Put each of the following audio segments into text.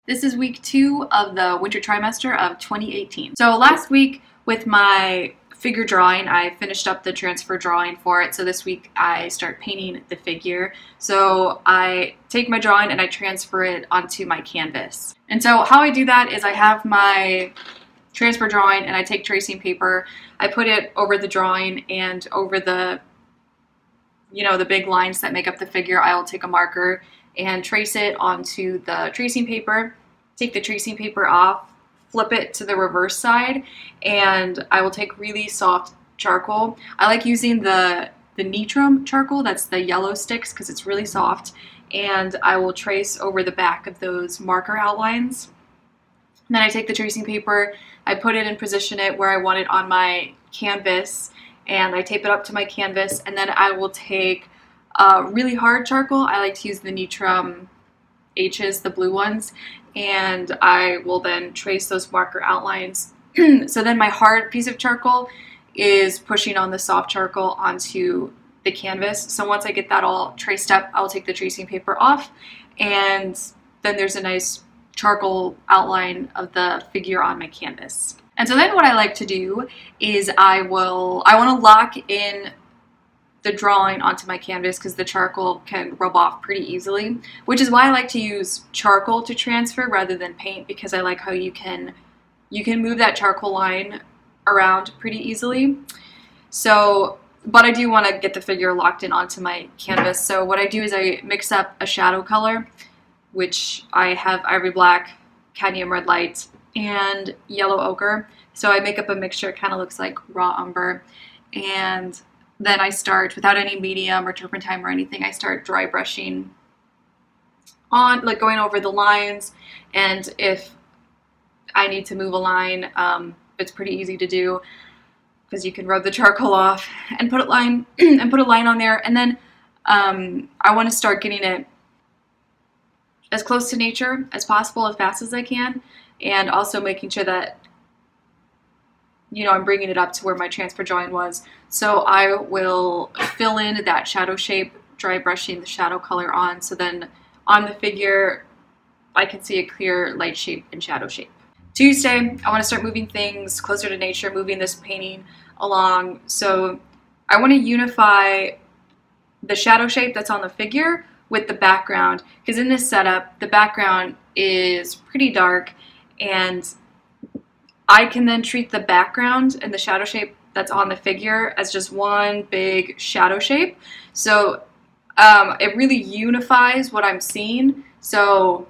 This is week 2 of the winter trimester of 2018. So last week with my figure drawing, I finished up the transfer drawing for it. So this week I start painting the figure. So I take my drawing and I transfer it onto my canvas. And so how I do that is I have my transfer drawing and I take tracing paper, I put it over the drawing and over the the big lines that make up the figure. I'll take a marker and trace it onto the tracing paper, take the tracing paper off, flip it to the reverse side, and I will take really soft charcoal. I like using the Nitrum charcoal, that's the yellow sticks, because it's really soft, and I will trace over the back of those marker outlines. And then I take the tracing paper, I put it and position it where I want it on my canvas, and I tape it up to my canvas, and then I will take really hard charcoal. I like to use the Nitrum H's, the blue ones, and I will then trace those marker outlines. So then my hard piece of charcoal is pushing on the soft charcoal onto the canvas. So once I get that all traced up, I'll take the tracing paper off, and then there's a nice charcoal outline of the figure on my canvas. And so then what I like to do is I want to lock in the drawing onto my canvas because the charcoal can rub off pretty easily, which is why I like to use charcoal to transfer rather than paint, because I like how you can move that charcoal line around pretty easily. So, but I do want to get the figure locked in onto my canvas. So what I do is I mix up a shadow color, which I have ivory black, cadmium red light, and yellow ochre. So I make up a mixture, it kind of looks like raw umber, and then I start, without any medium or turpentine or anything, I start dry brushing on, like going over the lines, and if I need to move a line, it's pretty easy to do because you can rub the charcoal off and put a line on there. And then I want to start getting it as close to nature as possible, as fast as I can, and also making sure that I'm bringing it up to where my transfer drawing was. So I will fill in that shadow shape, dry brushing the shadow color on, so then on the figure I can see a clear light shape and shadow shape. Tuesday, I want to start moving things closer to nature, moving this painting along. So I want to unify the shadow shape that's on the figure with the background, because in this setup the background is pretty dark, and I can then treat the background and the shadow shape that's on the figure as just one big shadow shape. So it really unifies what I'm seeing. So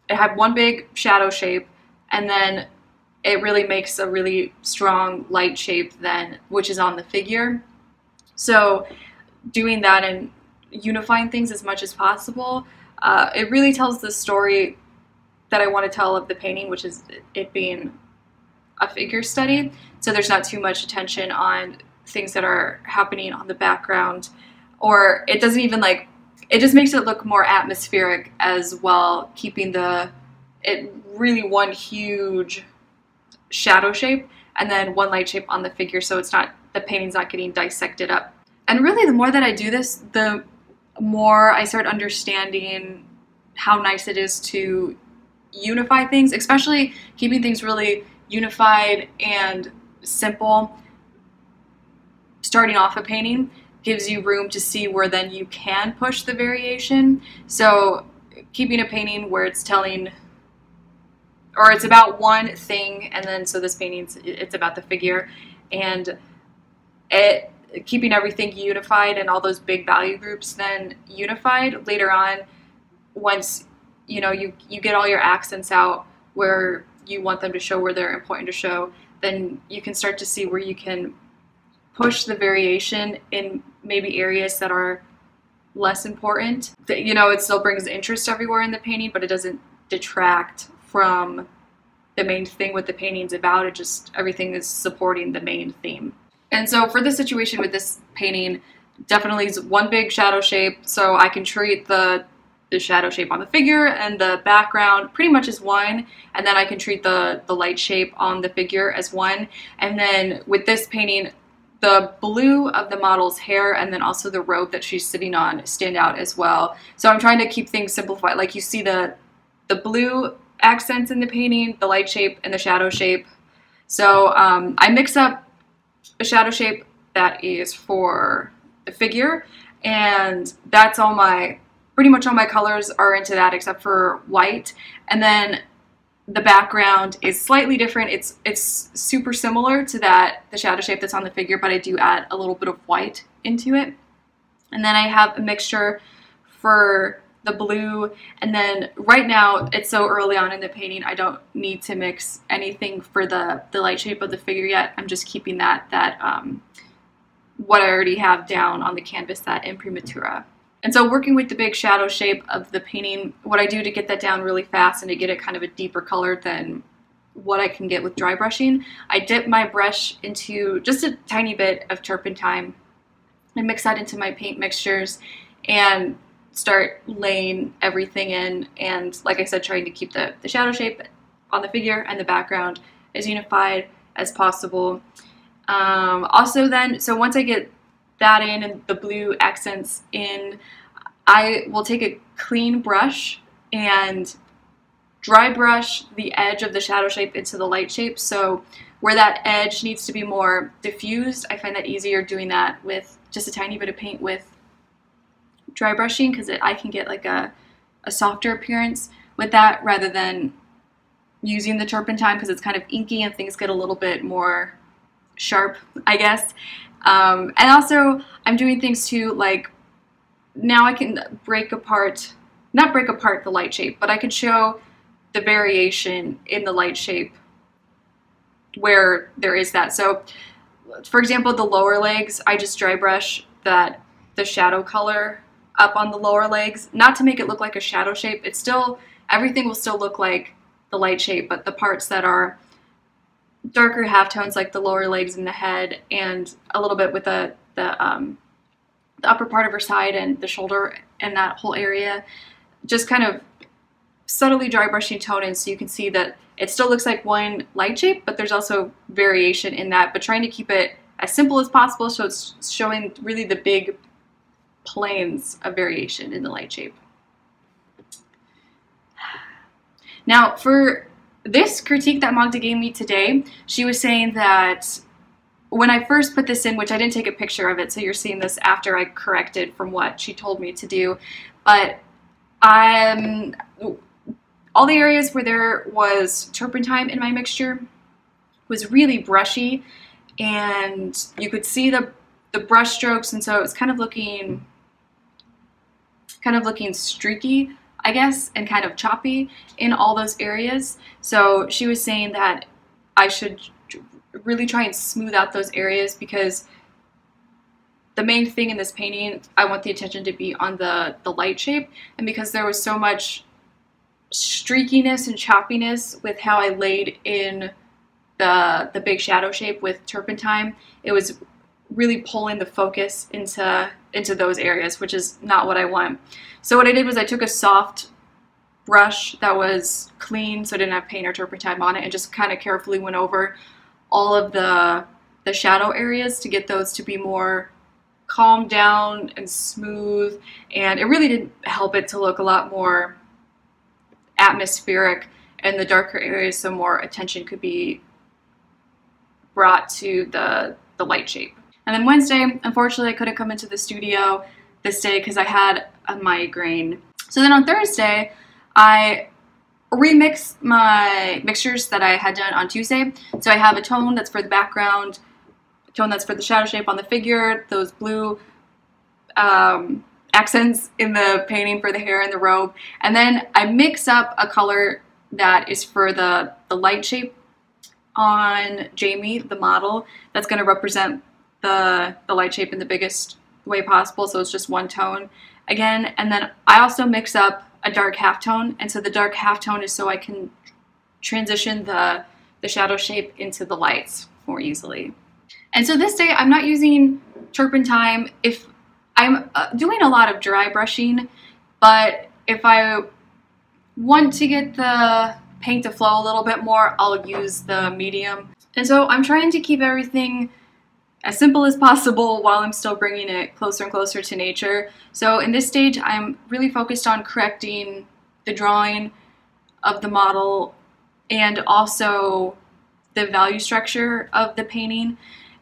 I have one big shadow shape, and then it really makes a really strong light shape then, which is on the figure. So doing that and unifying things as much as possible, it really tells the story that I want to tell of the painting, which is it being a figure study. So there's not too much attention on things that are happening on the background, or it doesn't even it just makes it look more atmospheric as well, keeping it really one huge shadow shape and then one light shape on the figure, so it's not, the painting's not getting dissected up. And really the more that I do this, the more I start understanding how nice it is to unify things, especially keeping things really unified and simple. Starting off a painting gives you room to see where then you can push the variation. So keeping a painting where it's telling, or it's about one thing, and then so this painting, it's about the figure, and keeping everything unified and all those big value groups then unified later on. Once you get all your accents out where you want them to show, where they're important to show, then you can start to see where you can push the variation in maybe areas that are less important. It still brings interest everywhere in the painting, but it doesn't detract from the main thing what the painting's about. It just, everything is supporting the main theme. And so for this situation with this painting, definitely is one big shadow shape, so I can treat the shadow shape on the figure and the background pretty much as one, and then I can treat the light shape on the figure as one. And then with this painting, the blue of the model's hair and then also the robe that she's sitting on stand out as well. So I'm trying to keep things simplified. Like you see the the blue accents in the painting, the light shape, and the shadow shape. So I mix up a shadow shape that is for the figure, and that's all my, pretty much all my colors are into that except for white. And then the background is slightly different. It's super similar to the shadow shape that's on the figure, but I do add a little bit of white into it. And then I have a mixture for the blue, and then right now it's so early on in the painting I don't need to mix anything for the light shape of the figure yet. I'm just keeping that what I already have down on the canvas, that imprimatura. And so working with the big shadow shape of the painting, what I do to get that down really fast and to get it kind of a deeper color than what I can get with dry brushing, I dip my brush into just a tiny bit of turpentine and mix that into my paint mixtures and start laying everything in, and like I said, trying to keep the shadow shape on the figure and the background as unified as possible. Also then, so once I get that in and the blue accents in, I will take a clean brush and dry brush the edge of the shadow shape into the light shape. So where that edge needs to be more diffused, I find that easier doing that with just a tiny bit of paint with dry brushing, because I can get like a softer appearance with that rather than using the turpentine, because it's kind of inky and things get a little bit more sharp, I guess. And also I'm doing things too, like now I can not break apart the light shape, but I can show the variation in the light shape where there is that. So for example, the lower legs, I just dry brush the shadow color up on the lower legs, not to make it look like a shadow shape. It's still, everything will still look like the light shape, but the parts that are darker halftones, like the lower legs and the head, and a little bit with the upper part of her side and the shoulder and that whole area, just kind of subtly dry brushing tone in so you can see that it still looks like one light shape, but there's also variation in that, but trying to keep it as simple as possible so it's showing really the big planes of variation in the light shape. Now for this critique that Magda gave me today, she was saying that when I first put this in, which I didn't take a picture of it, so you're seeing this after I corrected from what she told me to do, but all the areas where there was turpentine in my mixture was really brushy, and you could see the brush strokes, and so it was kind of looking streaky, I guess, and kind of choppy in all those areas. So she was saying that I should really try and smooth out those areas, because the main thing in this painting, I want the attention to be on the light shape, and because there was so much streakiness and choppiness with how I laid in the big shadow shape with turpentine, it was really pulling the focus into those areas, which is not what I want. So what I did was I took a soft brush that was clean, so it didn't have paint or turpentine on it, and just kind of carefully went over all of the shadow areas to get those to be more calmed down and smooth, and it really did help it to look a lot more atmospheric in the darker areas, so more attention could be brought to the light shape. And then Wednesday, unfortunately, I couldn't come into the studio this day because I had a migraine. So then on Thursday, I remixed my mixtures that I had done on Tuesday. So I have a tone that's for the background, a tone that's for the shadow shape on the figure, those blue accents in the painting for the hair and the robe. And then I mix up a color that is for the light shape on Jamie, the model, that's going to represent the light shape in the biggest way possible, so it's just one tone again. And then I also mix up a dark halftone, and so the dark halftone is so I can transition the shadow shape into the lights more easily. And so this day I'm not using turpentine. If I'm doing a lot of dry brushing, but if I want to get the paint to flow a little bit more, I'll use the medium. And so I'm trying to keep everything as simple as possible while I'm still bringing it closer and closer to nature. So in this stage, I'm really focused on correcting the drawing of the model and also the value structure of the painting.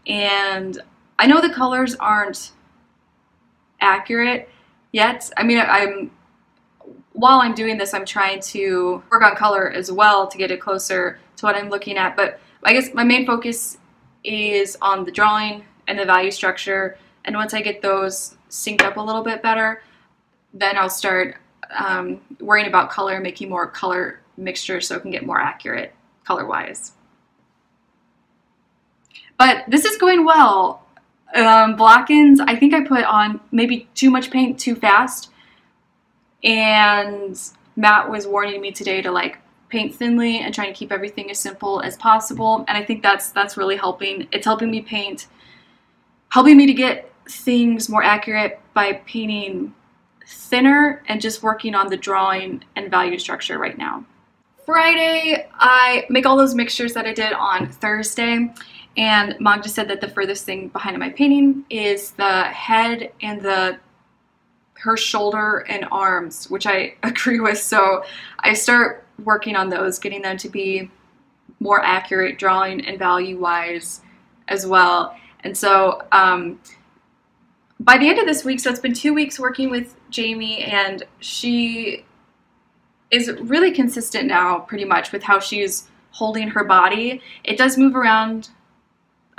And I know the colors aren't accurate yet. I mean, while I'm doing this, I'm trying to work on color as well to get it closer to what I'm looking at. But I guess my main focus is on the drawing and the value structure. And once I get those synced up a little bit better, then I'll start worrying about color, making more color mixtures so it can get more accurate color-wise. But this is going well. Black-ins, I think I put on maybe too much paint too fast. And Matt was warning me today to like paint thinly and trying to keep everything as simple as possible. And I think that's really helping. It's helping me to get things more accurate by painting thinner and just working on the drawing and value structure right now. Friday, I make all those mixtures that I did on Thursday. And Magda said that the furthest thing behind my painting is the head and her shoulder and arms, which I agree with. So I start working on those, getting them to be more accurate drawing and value wise as well. And so by the end of this week, so it's been 2 weeks working with Jamie, and she is really consistent now pretty much with how she's holding her body. It does move around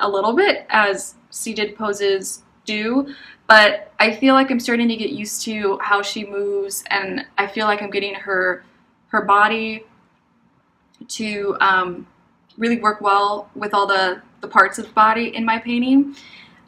a little bit as seated poses do, but I feel like I'm starting to get used to how she moves, and I feel like I'm getting her body to really work well with all the parts of the body in my painting.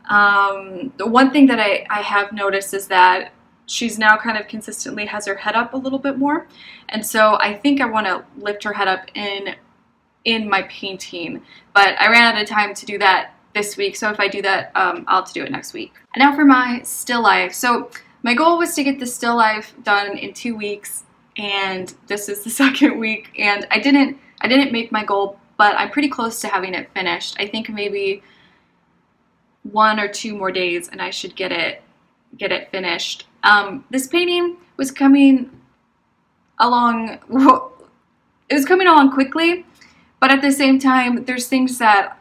The one thing that I have noticed is that she's now kind of consistently has her head up a little bit more, and so I think I want to lift her head up in my painting, but I ran out of time to do that this week, so if I do that, I'll have to do it next week. And now for my still life. So my goal was to get the still life done in 2 weeks, and this is the second week, and I didn't make my goal, but I'm pretty close to having it finished. I think maybe 1 or 2 more days and I should get it finished. This painting was coming along, it was coming along quickly, but at the same time, there's things that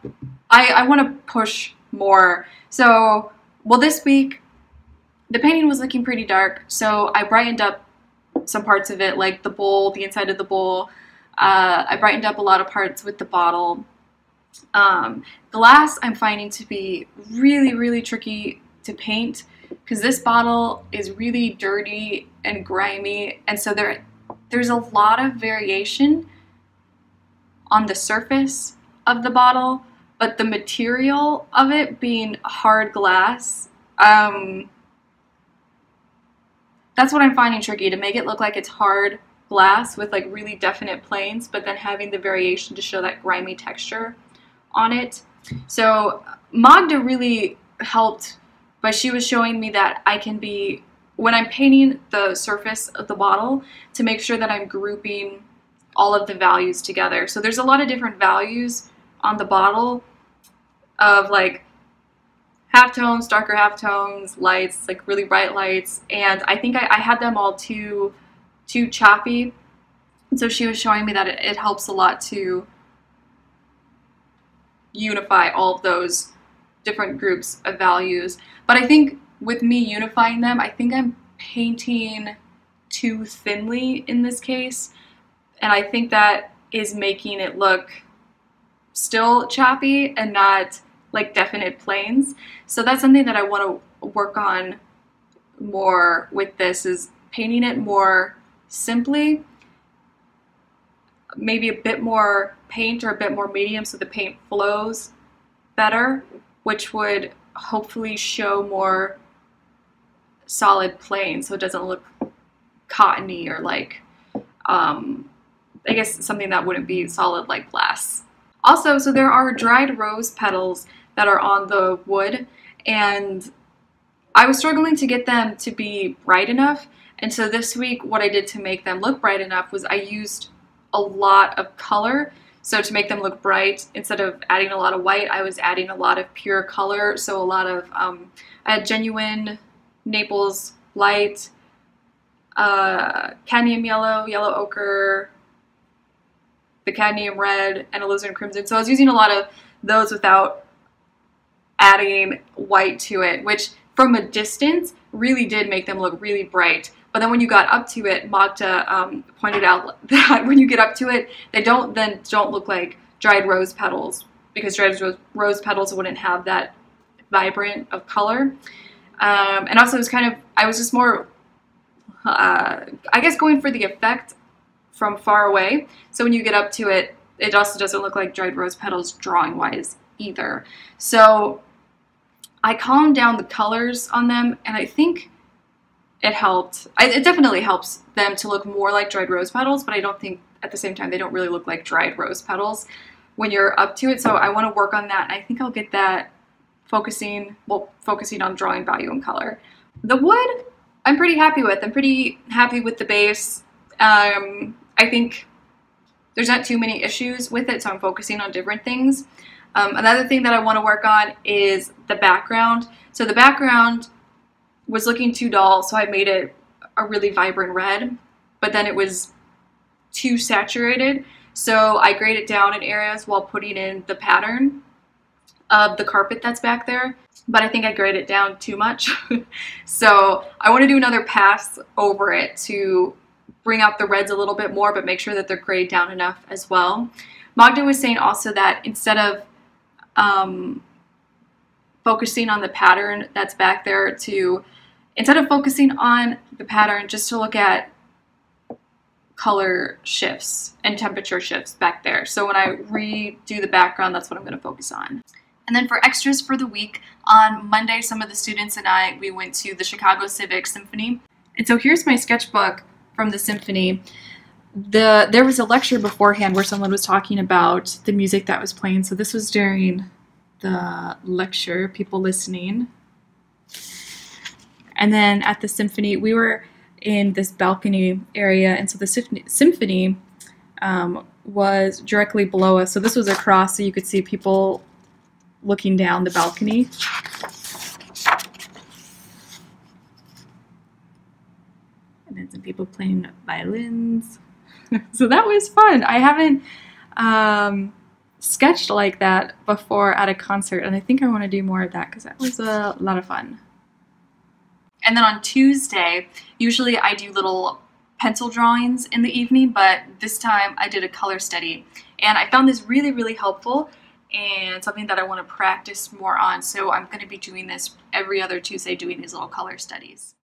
I want to push more. So, well, this week, the painting was looking pretty dark, so I brightened up some parts of it, like the bowl, the inside of the bowl. I brightened up a lot of parts with the bottle. Glass I'm finding to be really, really tricky to paint because this bottle is really dirty and grimy, and so there's a lot of variation on the surface of the bottle, but the material of it being hard glass, that's what I'm finding tricky, to make it look like it's hard glass with like really definite planes, but then having the variation to show that grimy texture on it. So Magda really helped, but she was showing me that I can be, when I'm painting the surface of the bottle, to make sure that I'm grouping all of the values together. So there's a lot of different values on the bottle of like halftones, darker halftones, lights, like really bright lights, and I think I had them all too choppy. And so she was showing me that it helps a lot to unify all of those different groups of values. But I think with me unifying them, I think I'm painting too thinly in this case, and I think that is making it look still choppy and not like definite planes. So that's something that I want to work on more with this, is painting it more simply, maybe a bit more paint or a bit more medium so the paint flows better, which would hopefully show more solid planes so it doesn't look cottony or like I guess something that wouldn't be solid like glass. Also, so there are dried rose petals that are on the wood, and I was struggling to get them to be bright enough, and so this week what I did to make them look bright enough was I used a lot of color. So to make them look bright, instead of adding a lot of white, I was adding a lot of pure color. So a lot of, I had genuine Naples light, cadmium yellow, yellow ochre, the cadmium red, and alizarin crimson. So I was using a lot of those without adding white to it, which from a distance really did make them look really bright. But then when you got up to it, Magda pointed out that when you get up to it, they don't look like dried rose petals, because dried rose petals wouldn't have that vibrant of color. And also I was just more, I guess, going for the effect from far away. So when you get up to it, it also doesn't look like dried rose petals drawing wise either. So I calmed down the colors on them, and I think it helped. It definitely helps them to look more like dried rose petals, but I don't think at the same time they don't really look like dried rose petals when you're up to it. So I want to work on that. I think I'll get that focusing on drawing value and color. The wood, I'm pretty happy with. I'm pretty happy with the base. I think there's not too many issues with it, so I'm focusing on different things. Another thing that I want to work on is the background. So the background was looking too dull, so I made it a really vibrant red, but then it was too saturated. So I grayed it down in areas while putting in the pattern of the carpet that's back there, but I think I grayed it down too much. So I want to do another pass over it to bring out the reds a little bit more, but make sure that they're grayed down enough as well. Magda was saying also that instead of focusing on the pattern that's back there, instead of focusing on the pattern, just to look at color shifts and temperature shifts back there. So when I redo the background, that's what I'm going to focus on. And then for extras for the week, on Monday, some of the students and we went to the Chicago Civic Symphony. And so here's my sketchbook from the symphony. There was a lecture beforehand where someone was talking about the music that was playing. So this was during the lecture, people listening. And then at the symphony, we were in this balcony area, and so the symphony was directly below us. So this was across, so you could see people looking down the balcony. And then some people playing violins. So that was fun. I haven't sketched like that before at a concert, and I think I want to do more of that because that was a lot of fun. And then on Tuesday, usually I do little pencil drawings in the evening, but this time I did a color study. And I found this really, really helpful and something that I want to practice more on. So I'm going to be doing this every other Tuesday, doing these little color studies.